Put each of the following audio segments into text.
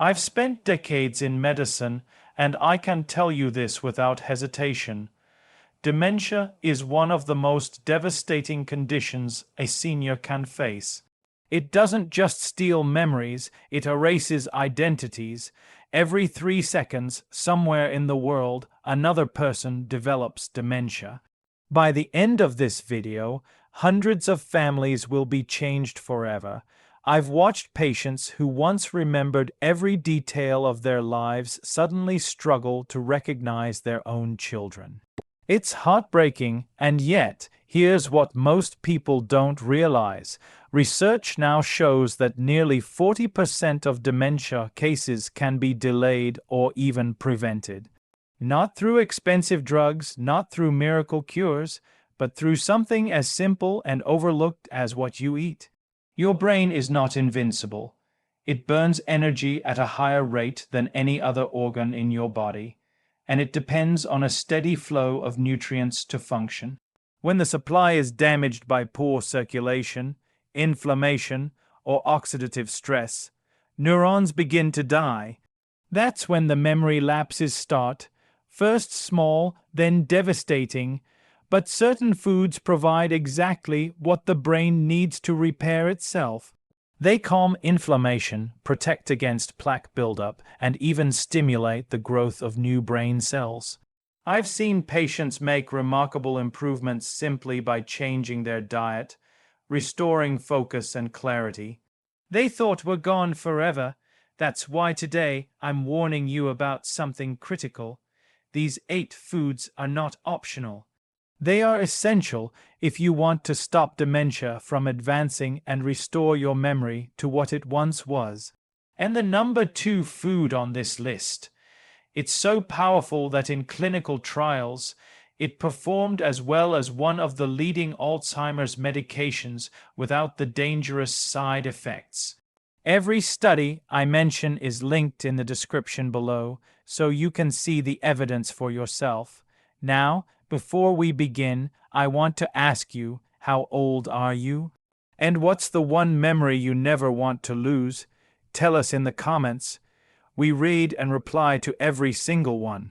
I've spent decades in medicine, and I can tell you this without hesitation. Dementia is one of the most devastating conditions a senior can face. It doesn't just steal memories, it erases identities. Every 3 seconds, somewhere in the world, another person develops dementia. By the end of this video, hundreds of families will be changed forever. I've watched patients who once remembered every detail of their lives suddenly struggle to recognize their own children. It's heartbreaking, and yet, here's what most people don't realize. Research now shows that nearly 40% of dementia cases can be delayed or even prevented. Not through expensive drugs, not through miracle cures, but through something as simple and overlooked as what you eat. Your brain is not invincible. It burns energy at a higher rate than any other organ in your body, and it depends on a steady flow of nutrients to function. When the supply is damaged by poor circulation, inflammation, or oxidative stress, neurons begin to die. That's when the memory lapses start, first small, then devastating, but certain foods provide exactly what the brain needs to repair itself. They calm inflammation, protect against plaque buildup, and even stimulate the growth of new brain cells. I've seen patients make remarkable improvements simply by changing their diet, restoring focus and clarity. They thought we're gone forever. That's why today I'm warning you about something critical. These 8 foods are not optional. They are essential if you want to stop dementia from advancing and restore your memory to what it once was. And the number 2 food on this list. It's so powerful that in clinical trials, it performed as well as one of the leading Alzheimer's medications without the dangerous side effects. Every study I mention is linked in the description below, so you can see the evidence for yourself. Now, before we begin, I want to ask you, how old are you? And what's the one memory you never want to lose? Tell us in the comments. We read and reply to every single one.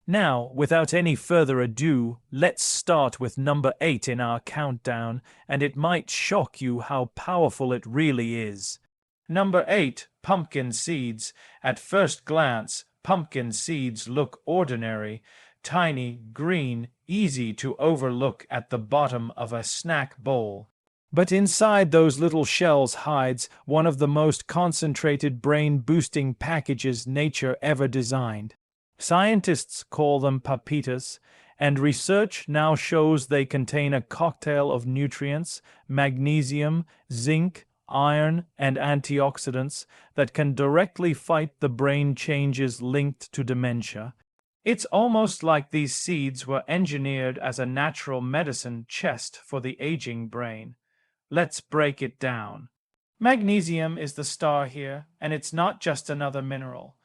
Now, without any further ado, let's start with number 8 in our countdown, and it might shock you how powerful it really is. Number 8, pumpkin seeds. At first glance, pumpkin seeds look ordinary, tiny, green, easy to overlook at the bottom of a snack bowl. But inside those little shells hides one of the most concentrated brain-boosting packages nature ever designed. Scientists call them pepitas, and research now shows they contain a cocktail of nutrients, magnesium, zinc, iron, and antioxidants that can directly fight the brain changes linked to dementia. It's almost like these seeds were engineered as a natural medicine chest for the aging brain. Let's break it down. Magnesium is the star here, and it's not just another mineral.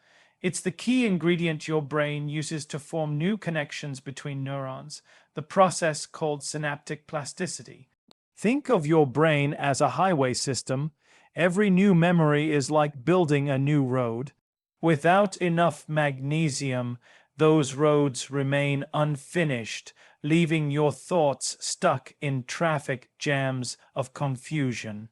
It's the key ingredient your brain uses to form new connections between neurons, the process called synaptic plasticity. Think of your brain as a highway system. Every new memory is like building a new road. Without enough magnesium, those roads remain unfinished, leaving your thoughts stuck in traffic jams of confusion.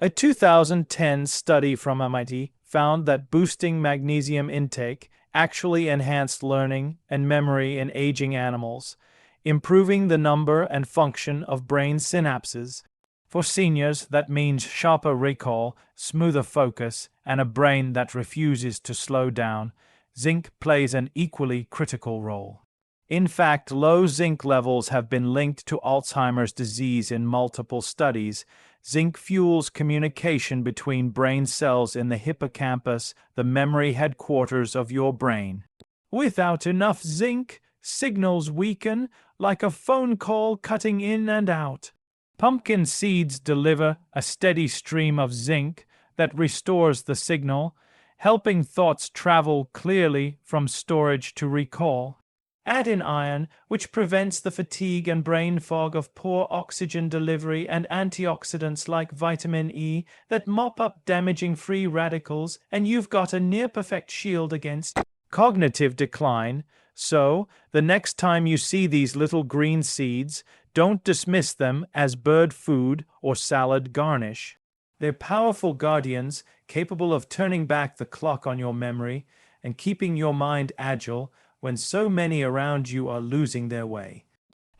A 2010 study from MIT found that boosting magnesium intake actually enhanced learning and memory in aging animals, improving the number and function of brain synapses. For seniors, that means sharper recall, smoother focus, and a brain that refuses to slow down. Zinc plays an equally critical role. In fact, low zinc levels have been linked to Alzheimer's disease in multiple studies. Zinc fuels communication between brain cells in the hippocampus, the memory headquarters of your brain. Without enough zinc, signals weaken, like a phone call cutting in and out. Pumpkin seeds deliver a steady stream of zinc that restores the signal, helping thoughts travel clearly from storage to recall. Add in iron, which prevents the fatigue and brain fog of poor oxygen delivery, and antioxidants like vitamin E that mop up damaging free radicals, and you've got a near-perfect shield against cognitive decline. So, the next time you see these little green seeds, don't dismiss them as bird food or salad garnish. They're powerful guardians capable of turning back the clock on your memory and keeping your mind agile when so many around you are losing their way.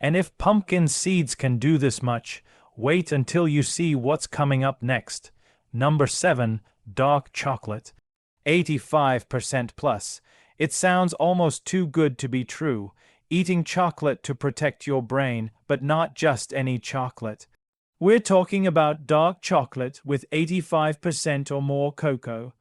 And if pumpkin seeds can do this much, wait until you see what's coming up next. Number 7, dark chocolate. 85% plus. It sounds almost too good to be true. Eating chocolate to protect your brain, but not just any chocolate. We're talking about dark chocolate with 85% or more cocoa.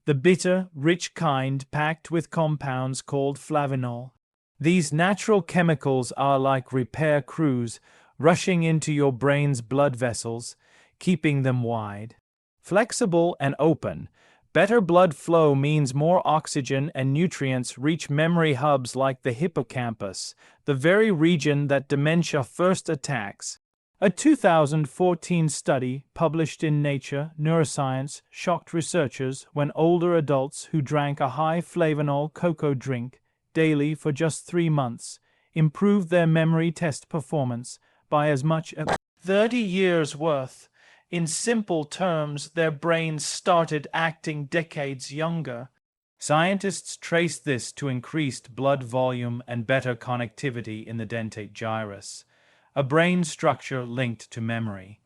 The bitter, rich kind packed with compounds called flavanol. These natural chemicals are like repair crews rushing into your brain's blood vessels, keeping them wide, flexible, and open. Better blood flow means more oxygen and nutrients reach memory hubs like the hippocampus, the very region that dementia first attacks. A 2014 study published in Nature Neuroscience shocked researchers when older adults who drank a high flavanol cocoa drink daily for just 3 months improved their memory test performance by as much as 30 years worth. In simple terms, their brains started acting decades younger. Scientists traced this to increased blood volume and better connectivity in the dentate gyrus, a brain structure linked to memory.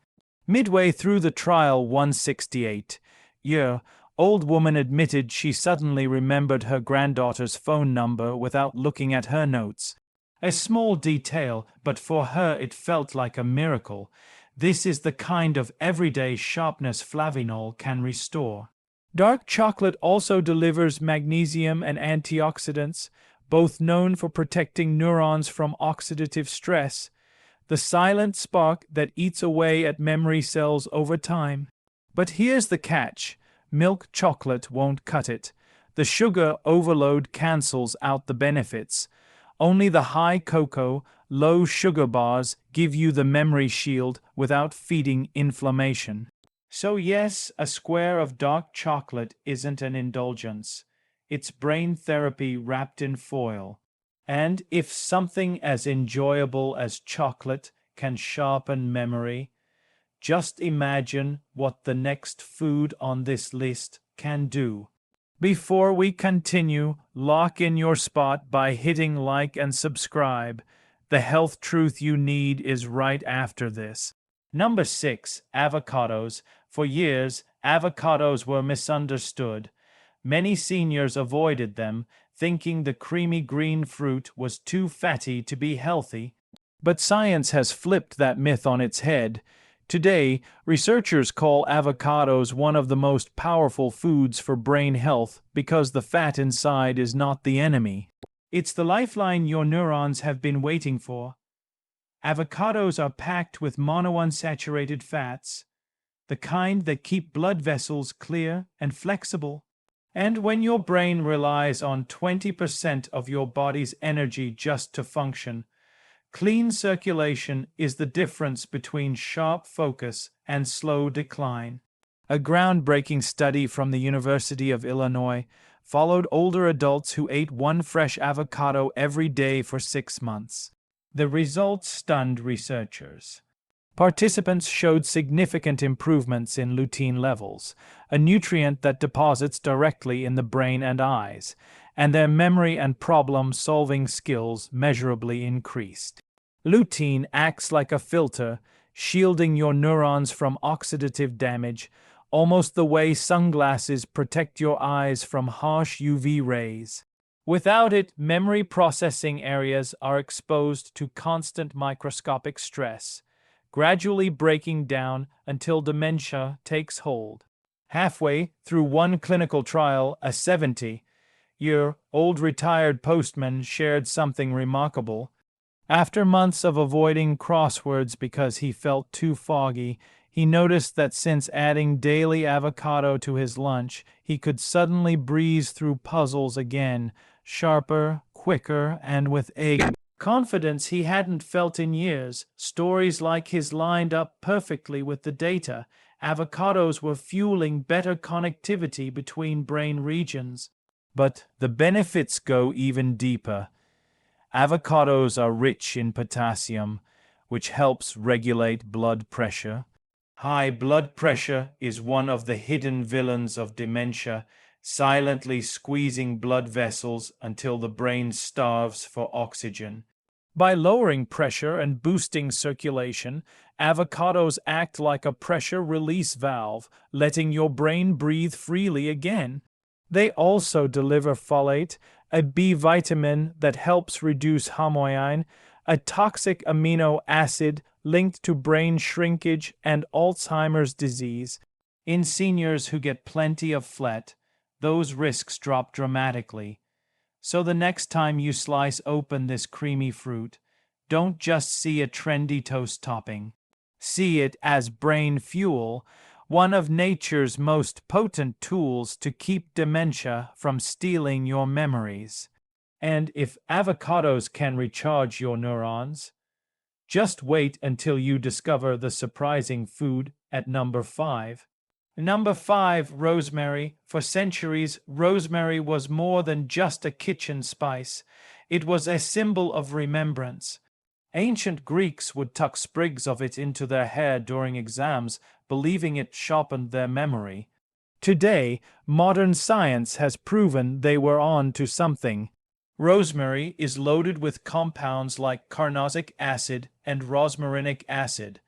Midway through the trial, 168-year-old woman admitted she suddenly remembered her granddaughter's phone number without looking at her notes. A small detail, but for her it felt like a miracle. This is the kind of everyday sharpness flavanol can restore. Dark chocolate also delivers magnesium and antioxidants, both known for protecting neurons from oxidative stress, the silent spark that eats away at memory cells over time. But here's the catch: milk chocolate won't cut it. The sugar overload cancels out the benefits. Only the high cocoa, low sugar bars give you the memory shield without feeding inflammation. So yes, a square of dark chocolate isn't an indulgence. It's brain therapy wrapped in foil. And if something as enjoyable as chocolate can sharpen memory, just imagine what the next food on this list can do. Before we continue, lock in your spot by hitting like and subscribe. The health truth you need is right after this. Number 6, avocados. For years, avocados were misunderstood. Many seniors avoided them, thinking the creamy green fruit was too fatty to be healthy. But science has flipped that myth on its head. Today, researchers call avocados one of the most powerful foods for brain health because the fat inside is not the enemy. It's the lifeline your neurons have been waiting for. Avocados are packed with monounsaturated fats, the kind that keep blood vessels clear and flexible. And when your brain relies on 20% of your body's energy just to function, clean circulation is the difference between sharp focus and slow decline. A groundbreaking study from the University of Illinois followed older adults who ate one fresh avocado every day for 6 months. The results stunned researchers. Participants showed significant improvements in lutein levels, a nutrient that deposits directly in the brain and eyes, and their memory and problem-solving skills measurably increased. Lutein acts like a filter, shielding your neurons from oxidative damage, almost the way sunglasses protect your eyes from harsh UV rays. Without it, memory processing areas are exposed to constant microscopic stress, gradually breaking down until dementia takes hold. Halfway through one clinical trial, a 70-year-old retired postman shared something remarkable. After months of avoiding crosswords because he felt too foggy, he noticed that since adding daily avocado to his lunch, he could suddenly breeze through puzzles again, sharper, quicker and with a confidence he hadn't felt in years. Stories like his lined up perfectly with the data. Avocados were fueling better connectivity between brain regions. But the benefits go even deeper. Avocados are rich in potassium, which helps regulate blood pressure. High blood pressure is one of the hidden villains of dementia, silently squeezing blood vessels until the brain starves for oxygen. By lowering pressure and boosting circulation, avocados act like a pressure release valve, letting your brain breathe freely again. They also deliver folate, a B vitamin that helps reduce homoiine, a toxic amino acid linked to brain shrinkage and Alzheimer's disease. In seniors who get plenty of FLET, those risks drop dramatically. So the next time you slice open this creamy fruit, don't just see a trendy toast topping. See it as brain fuel, one of nature's most potent tools to keep dementia from stealing your memories. And if avocados can recharge your neurons, just wait until you discover the surprising food at number 5. Number 5, rosemary. For centuries, rosemary was more than just a kitchen spice. It was a symbol of remembrance. Ancient Greeks would tuck sprigs of it into their hair during exams, believing it sharpened their memory. Today, modern science has proven they were on to something. Rosemary is loaded with compounds like carnosic acid and rosmarinic acid,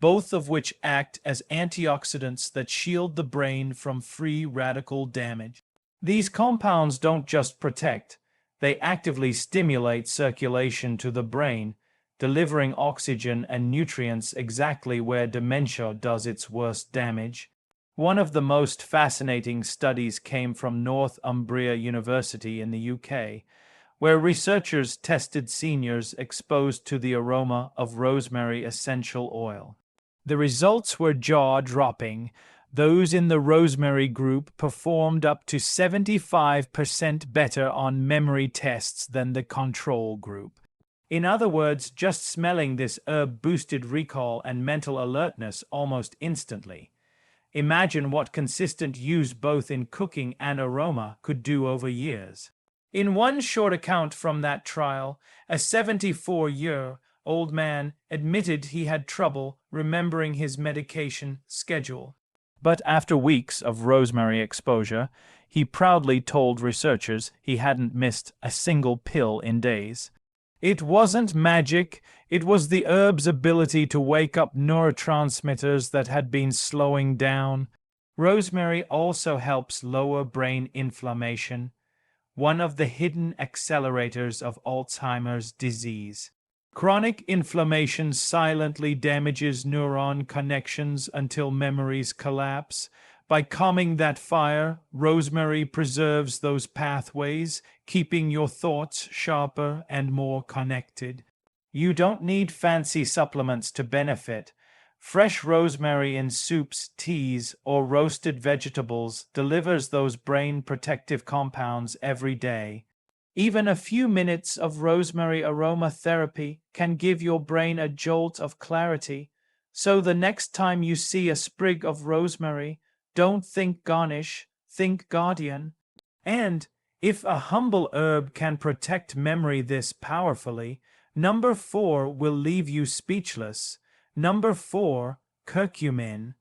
both of which act as antioxidants that shield the brain from free radical damage. These compounds don't just protect, they actively stimulate circulation to the brain, delivering oxygen and nutrients exactly where dementia does its worst damage. One of the most fascinating studies came from Northumbria University in the UK, where researchers tested seniors exposed to the aroma of rosemary essential oil. The results were jaw-dropping. Those in the rosemary group performed up to 75% better on memory tests than the control group. In other words, just smelling this herb boosted recall and mental alertness almost instantly. Imagine what consistent use both in cooking and aroma could do over years. In one short account from that trial, a 74-year-old man admitted he had trouble remembering his medication schedule. But after weeks of rosemary exposure, he proudly told researchers he hadn't missed a single pill in days. It wasn't magic, it was the herb's ability to wake up neurotransmitters that had been slowing down. Rosemary also helps lower brain inflammation, one of the hidden accelerators of Alzheimer's disease. Chronic inflammation silently damages neuron connections until memories collapse. By calming that fire, rosemary preserves those pathways, keeping your thoughts sharper and more connected. You don't need fancy supplements to benefit. Fresh rosemary in soups, teas, or roasted vegetables delivers those brain protective compounds every day. Even a few minutes of rosemary aromatherapy can give your brain a jolt of clarity. So the next time you see a sprig of rosemary, don't think garnish, think guardian. And if a humble herb can protect memory this powerfully, number 4 will leave you speechless. Number 4, curcumin.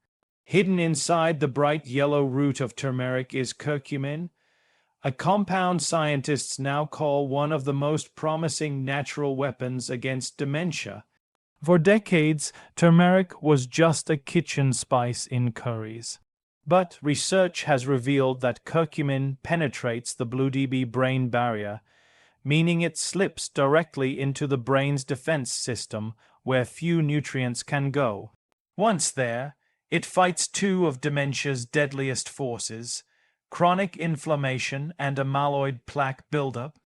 Hidden inside the bright yellow root of turmeric is curcumin, a compound scientists now call one of the most promising natural weapons against dementia. For decades, turmeric was just a kitchen spice in curries. But research has revealed that curcumin penetrates the BlueDB brain barrier, meaning it slips directly into the brain's defense system where few nutrients can go. Once there, it fights two of dementia's deadliest forces, chronic inflammation and amyloid plaque buildup.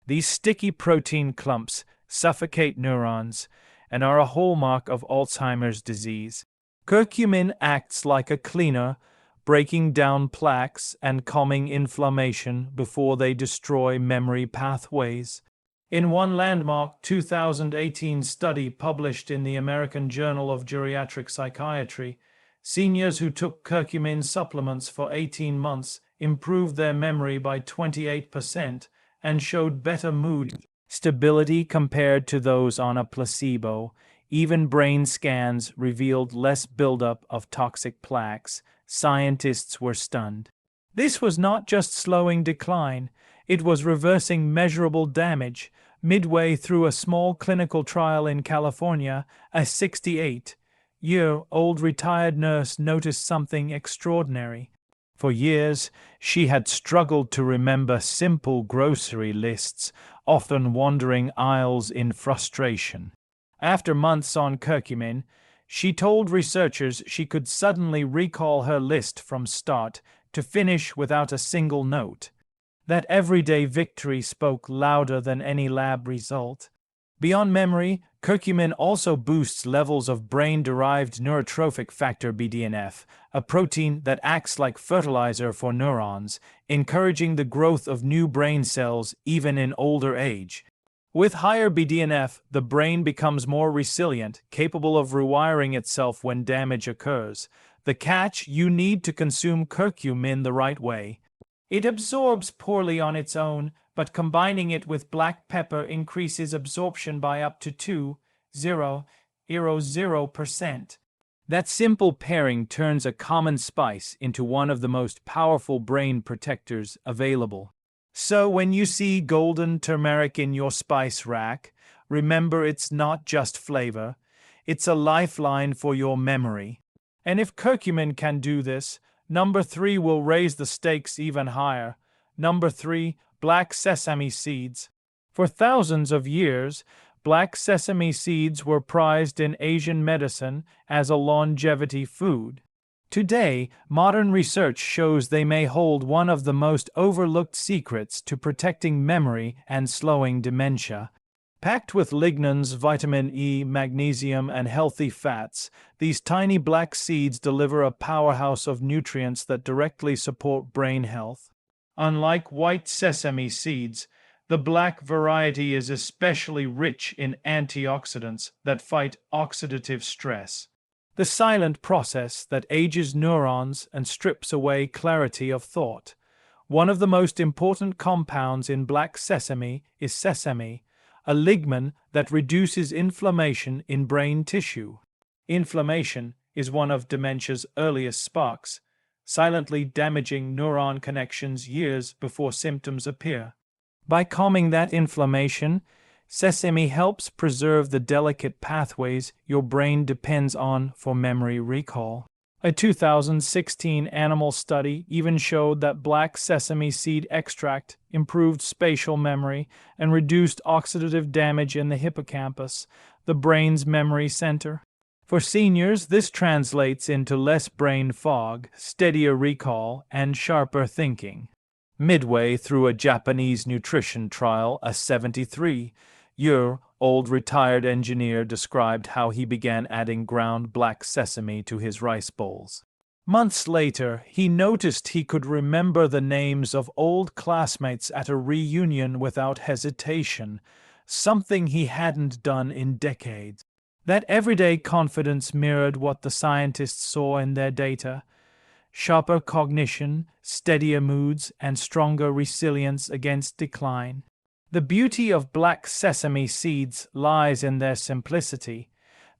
These sticky protein clumps suffocate neurons and are a hallmark of Alzheimer's disease. Curcumin acts like a cleaner, breaking down plaques and calming inflammation before they destroy memory pathways. In one landmark 2018 study published in the American Journal of Geriatric Psychiatry, seniors who took curcumin supplements for 18 months improved their memory by 28% and showed better mood stability compared to those on a placebo. Even brain scans revealed less buildup of toxic plaques. Scientists were stunned. This was not just slowing decline, it was reversing measurable damage. Midway through a small clinical trial in California, a 68-year-old retired nurse noticed something extraordinary. For years, she had struggled to remember simple grocery lists, often wandering aisles in frustration. After months on curcumin, she told researchers she could suddenly recall her list from start to finish without a single note. That everyday victory spoke louder than any lab result. Beyond memory, curcumin also boosts levels of brain-derived neurotrophic factor BDNF, a protein that acts like fertilizer for neurons, encouraging the growth of new brain cells even in older age. With higher BDNF, the brain becomes more resilient, capable of rewiring itself when damage occurs. The catch: you need to consume curcumin the right way. It absorbs poorly on its own, but combining it with black pepper increases absorption by up to 2.000%. That simple pairing turns a common spice into one of the most powerful brain protectors available. So when you see golden turmeric in your spice rack, remember it's not just flavor, it's a lifeline for your memory. And if curcumin can do this, number 3 will raise the stakes even higher. Number 3, black sesame seeds. For thousands of years, black sesame seeds were prized in Asian medicine as a longevity food. Today, modern research shows they may hold one of the most overlooked secrets to protecting memory and slowing dementia. Packed with lignans, vitamin E, magnesium, and healthy fats, these tiny black seeds deliver a powerhouse of nutrients that directly support brain health. Unlike white sesame seeds, the black variety is especially rich in antioxidants that fight oxidative stress, the silent process that ages neurons and strips away clarity of thought. One of the most important compounds in black sesame is sesame, a lignin that reduces inflammation in brain tissue. Inflammation is one of dementia's earliest sparks, silently damaging neuron connections years before symptoms appear. By calming that inflammation, sesame helps preserve the delicate pathways your brain depends on for memory recall. A 2016 animal study even showed that black sesame seed extract improved spatial memory and reduced oxidative damage in the hippocampus, the brain's memory center. For seniors, this translates into less brain fog, steadier recall, and sharper thinking. Midway through a Japanese nutrition trial, a 73-year-old retired engineer described how he began adding ground black sesame to his rice bowls. Months later, he noticed he could remember the names of old classmates at a reunion without hesitation, something he hadn't done in decades. That everyday confidence mirrored what the scientists saw in their data: sharper cognition, steadier moods, and stronger resilience against decline. The beauty of black sesame seeds lies in their simplicity.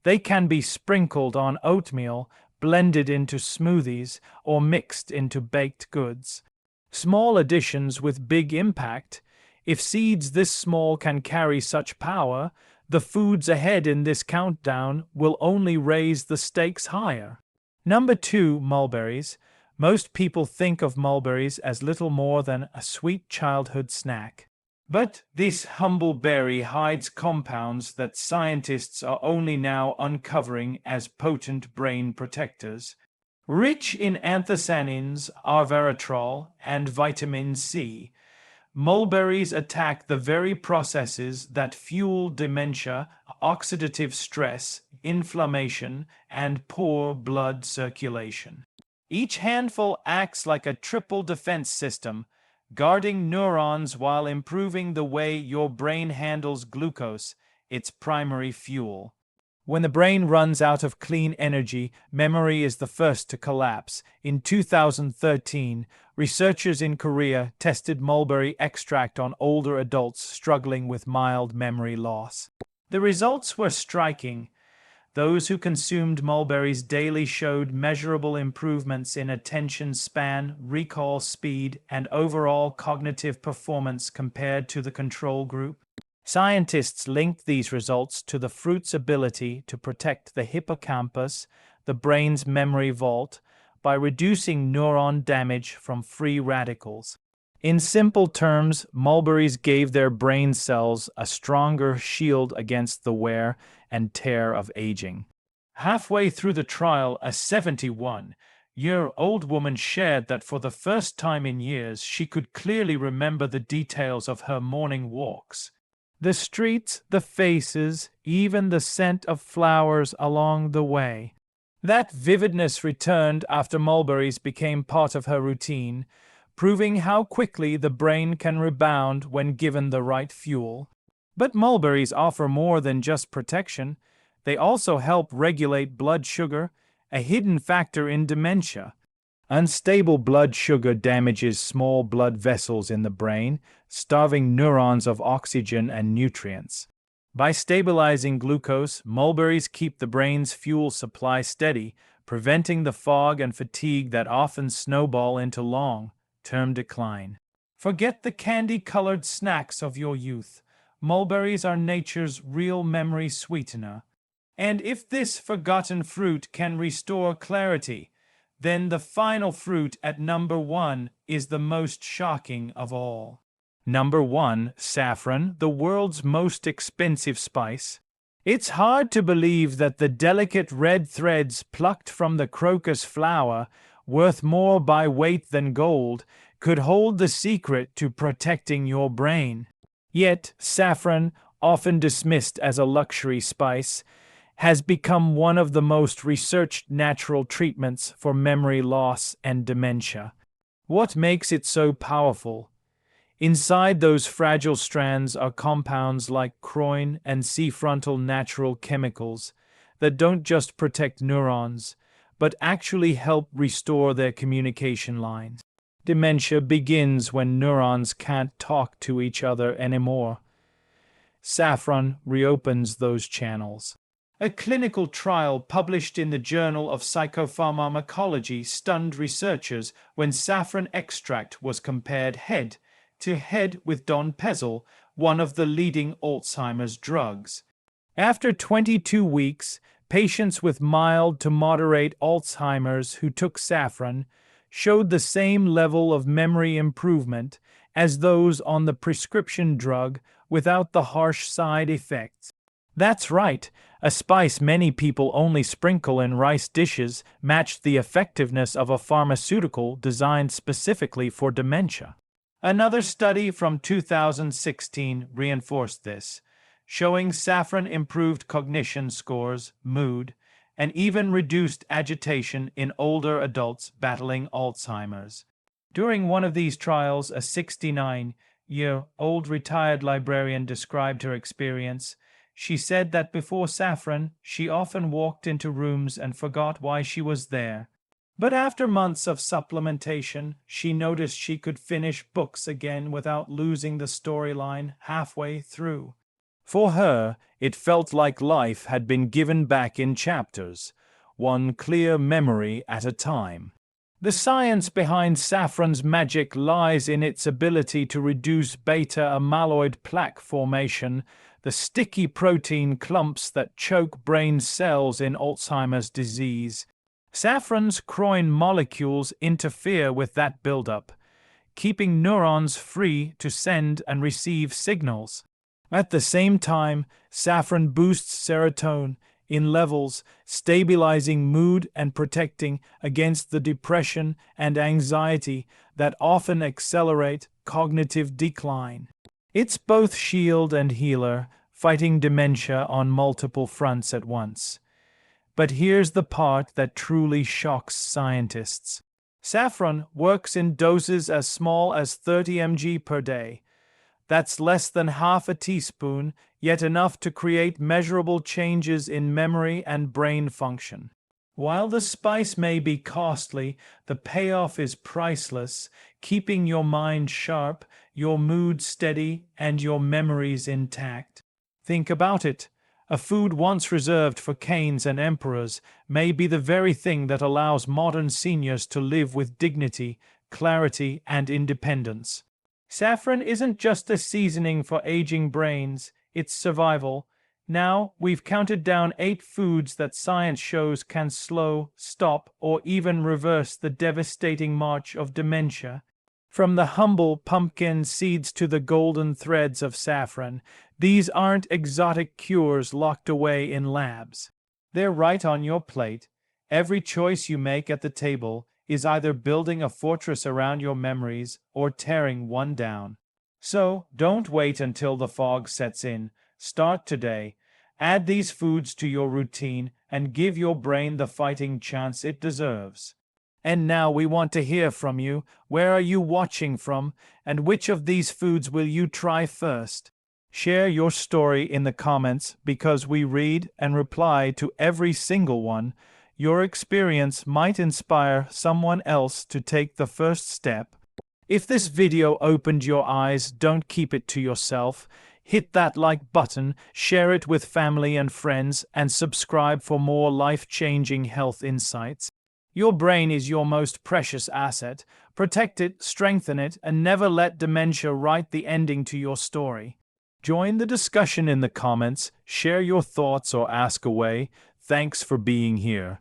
They can be sprinkled on oatmeal, blended into smoothies, or mixed into baked goods. Small additions with big impact. If seeds this small can carry such power, the foods ahead in this countdown will only raise the stakes higher. Number 2, mulberries. Most people think of mulberries as little more than a sweet childhood snack. But this humble berry hides compounds that scientists are only now uncovering as potent brain protectors. Rich in anthocyanins, resveratrol, and vitamin C, mulberries attack the very processes that fuel dementia, oxidative stress, inflammation, and poor blood circulation. Each handful acts like a triple defense system, guarding neurons while improving the way your brain handles glucose, its primary fuel. When the brain runs out of clean energy, memory is the first to collapse. In 2013, researchers in Korea tested mulberry extract on older adults struggling with mild memory loss. The results were striking. Those who consumed mulberries daily showed measurable improvements in attention span, recall speed, and overall cognitive performance compared to the control group. Scientists linked these results to the fruit's ability to protect the hippocampus, the brain's memory vault, by reducing neuron damage from free radicals. In simple terms, mulberries gave their brain cells a stronger shield against the wear and tear of aging. Halfway through the trial, a 71-year-old woman shared that for the first time in years she could clearly remember the details of her morning walks. The streets, the faces, even the scent of flowers along the way. That vividness returned after mulberries became part of her routine, proving how quickly the brain can rebound when given the right fuel. But mulberries offer more than just protection. They also help regulate blood sugar, a hidden factor in dementia. Unstable blood sugar damages small blood vessels in the brain, starving neurons of oxygen and nutrients. By stabilizing glucose, mulberries keep the brain's fuel supply steady, preventing the fog and fatigue that often snowball into long-term decline. Forget the candy-colored snacks of your youth. Mulberries are nature's real memory sweetener. And if this forgotten fruit can restore clarity, then the final fruit at number 1 is the most shocking of all. Number 1, saffron, the world's most expensive spice. It's hard to believe that the delicate red threads plucked from the crocus flower, worth more by weight than gold, could hold the secret to protecting your brain. Yet, saffron, often dismissed as a luxury spice, has become one of the most researched natural treatments for memory loss and dementia. What makes it so powerful? Inside those fragile strands are compounds like chroin and C-frontal natural chemicals that don't just protect neurons, but actually help restore their communication lines. Dementia begins when neurons can't talk to each other anymore. Saffron reopens those channels. A clinical trial published in the Journal of Psychopharmacology stunned researchers when saffron extract was compared head-to-head with donepezil, one of the leading Alzheimer's drugs. After 22 weeks, patients with mild to moderate Alzheimer's who took saffron showed the same level of memory improvement as those on the prescription drug without the harsh side effects. That's right, a spice many people only sprinkle in rice dishes matched the effectiveness of a pharmaceutical designed specifically for dementia. Another study from 2016 reinforced this, showing saffron improved cognition scores, mood, and even reduced agitation in older adults battling Alzheimer's. During one of these trials, a 69-year-old retired librarian described her experience. She said that before saffron, she often walked into rooms and forgot why she was there. But after months of supplementation, she noticed she could finish books again without losing the storyline halfway through. For her, it felt like life had been given back in chapters, one clear memory at a time. The science behind saffron's magic lies in its ability to reduce beta-amyloid plaque formation, the sticky protein clumps that choke brain cells in Alzheimer's disease. Saffron's chroin molecules interfere with that buildup, keeping neurons free to send and receive signals. At the same time, saffron boosts serotonin in levels, stabilizing mood and protecting against the depression and anxiety that often accelerate cognitive decline. It's both shield and healer, fighting dementia on multiple fronts at once. But here's the part that truly shocks scientists. Saffron works in doses as small as 30 mg per day. That's less than half a teaspoon, yet enough to create measurable changes in memory and brain function. While the spice may be costly, the payoff is priceless, keeping your mind sharp, your mood steady, and your memories intact. Think about it. A food once reserved for kings and emperors may be the very thing that allows modern seniors to live with dignity, clarity, and independence. Saffron isn't just a seasoning for aging brains, it's survival. Now, we've counted down 8 foods that science shows can slow, stop, or even reverse the devastating march of dementia. From the humble pumpkin seeds to the golden threads of saffron, these aren't exotic cures locked away in labs. They're right on your plate. Every choice you make at the table is either building a fortress around your memories or tearing one down. So, don't wait until the fog sets in. Start today. Add these foods to your routine and give your brain the fighting chance it deserves. And now we want to hear from you. Where are you watching from, and which of these foods will you try first? Share your story in the comments because we read and reply to every single one. Your experience might inspire someone else to take the first step. If this video opened your eyes, don't keep it to yourself. Hit that like button, share it with family and friends, and subscribe for more life-changing health insights. Your brain is your most precious asset. Protect it, strengthen it, and never let dementia write the ending to your story. Join the discussion in the comments, share your thoughts or ask away. Thanks for being here.